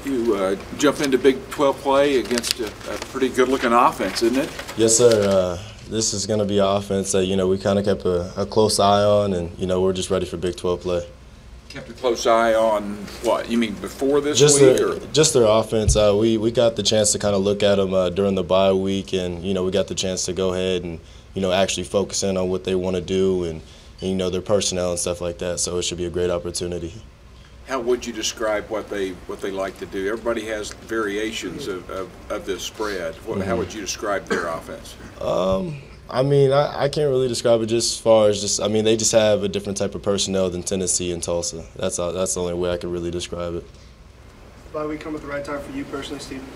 You jump into Big 12 play against a pretty good-looking offense, isn't it? Yes, sir. This is going to be an offense that, we kind of kept a close eye on, and, we're just ready for Big 12 play. Kept a close eye on what? You mean before this week? Just their offense. We got the chance to kind of look at them during the bye week, and, we got the chance to go ahead and, actually focus in on what they want to do and, their personnel and stuff like that. So it should be a great opportunity. How would you describe what they like to do? Everybody has variations of this spread. How would you describe their offense? I can't really describe it just as far as they just have a different type of personnel than Tennessee and Tulsa. That's the only way I could really describe it. The bye week come at the right time for you personally, Stephen?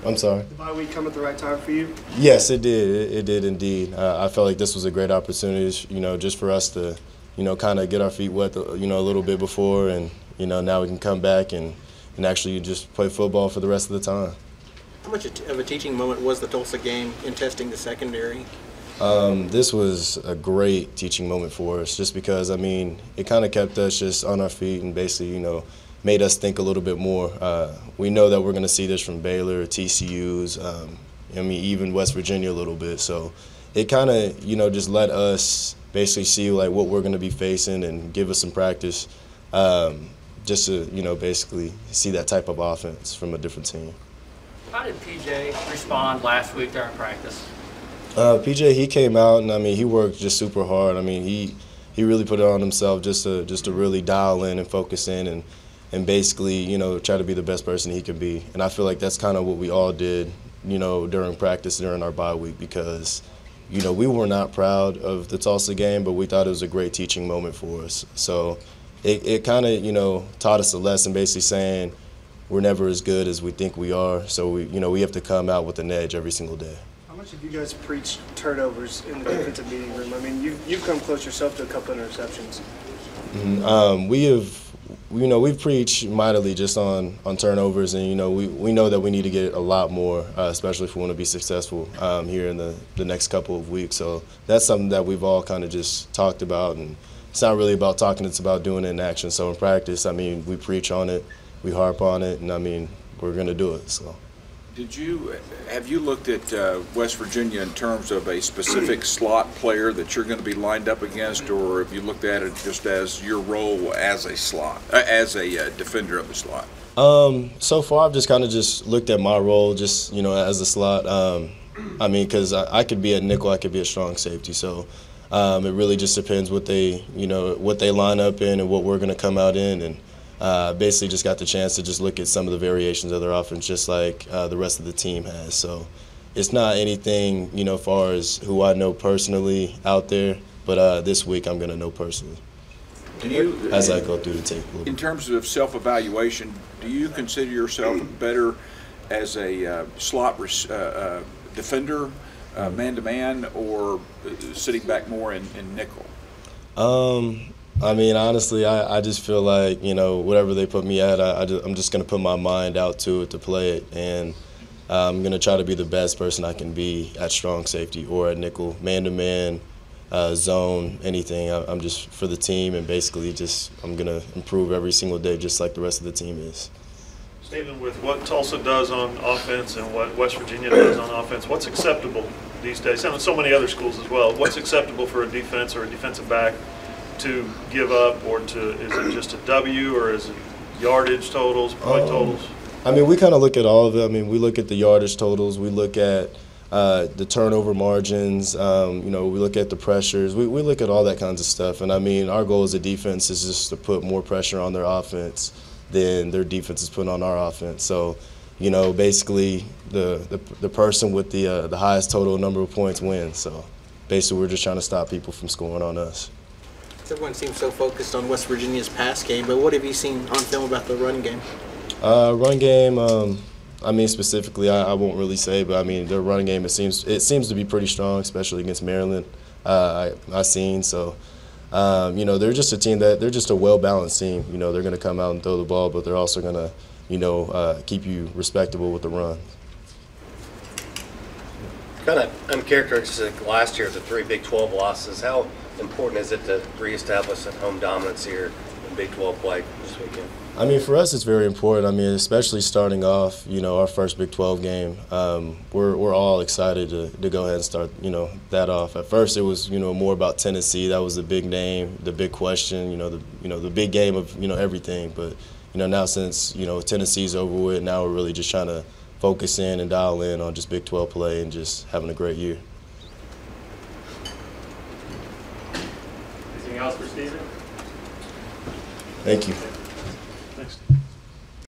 I'm sorry? The bye week come at the right time for you? Yes, it did. It did indeed. I felt like this was a great opportunity, just for us to, kind of get our feet wet, a little bit before, and, now we can come back and actually just play football for the rest of the time. How much of a teaching moment was the Tulsa game in testing the secondary? This was a great teaching moment for us just because, it kind of kept us just on our feet and basically, made us think a little bit more. We know that we're going to see this from Baylor, TCU's, even West Virginia a little bit. So it kind of, just let us basically see like what we're going to be facing and give us some practice just to, basically see that type of offense from a different team. How did PJ respond last week during practice? PJ, he came out and he worked just super hard. He really put it on himself just to really dial in and focus in and basically try to be the best person he could be. And I feel like that's kind of what we all did during practice during our bye week because we were not proud of the Tulsa game, but we thought it was a great teaching moment for us. So it kind of taught us a lesson, basically saying we're never as good as we think we are. So we have to come out with an edge every single day. How much have you guys preached turnovers in the defensive meeting room? You've come close yourself to a couple interceptions. We've preached mightily just on turnovers, and we know that we need to get a lot more, especially if we want to be successful here in the next couple of weeks. So that's something that we've all kind of just talked about, and it's not really about talking; it's about doing it in action. So in practice, we preach on it, we harp on it, and we're going to do it. So. Have you looked at West Virginia in terms of a specific slot player that you're going to be lined up against, or have you looked at it just as your role as a slot, as a defender of the slot? So far, I've just kind of looked at my role, as a slot. Because I could be a nickel, I could be a strong safety. So it really just depends what they line up in and what we're going to come out in and. Basically just got the chance to just look at some of the variations of their offense just like the rest of the team has. So it's not anything, far as who I know personally out there, but this week I'm going to know personally as I go through the tape. In terms of self-evaluation, do you consider yourself better as a slot defender, man-to-man, or sitting back more in nickel? Honestly, I just feel like, whatever they put me at, I'm just going to put my mind out to it to play it. And I'm going to try to be the best person I can be at strong safety or at nickel, man-to-man, zone, anything. I'm just for the team, and basically I'm going to improve every single day just like the rest of the team is. Stephen, with what Tulsa does on offense and what West Virginia does on offense, what's acceptable these days? And so many other schools as well. What's acceptable for a defense or a defensive back to give up, or is it just a W, or is it yardage totals, point totals? We kind of look at all of it. We look at the yardage totals. We look at the turnover margins. We look at the pressures. We look at all that kinds of stuff. And our goal as a defense is just to put more pressure on their offense than their defense is putting on our offense. So, basically the person with the highest total number of points wins. So, basically, we're just trying to stop people from scoring on us. Everyone seems so focused on West Virginia's pass game, but what have you seen on film about the run game? Run game, specifically, I won't really say, but their running game, it seems to be pretty strong, especially against Maryland. I've seen, so they're just a team they're just a well-balanced team. They're going to come out and throw the ball, but they're also going to keep you respectable with the run. Kind of uncharacteristic last year, the 3 Big 12 losses. How important is it to reestablish that home dominance here in Big 12 play this weekend? I mean, for us, it's very important. I mean, especially starting off, you know, our first Big 12 game. We're all excited to go ahead and start, you know, that off. At first, it was, you know, more about Tennessee. That was the big name, the big question, the big game of, you know, everything. But, you know, now since, you know, Tennessee's over with, now we're really just trying to focus in and dial in on just Big 12 play and just having a great year. Anything else for Steven? Thank you. Thanks.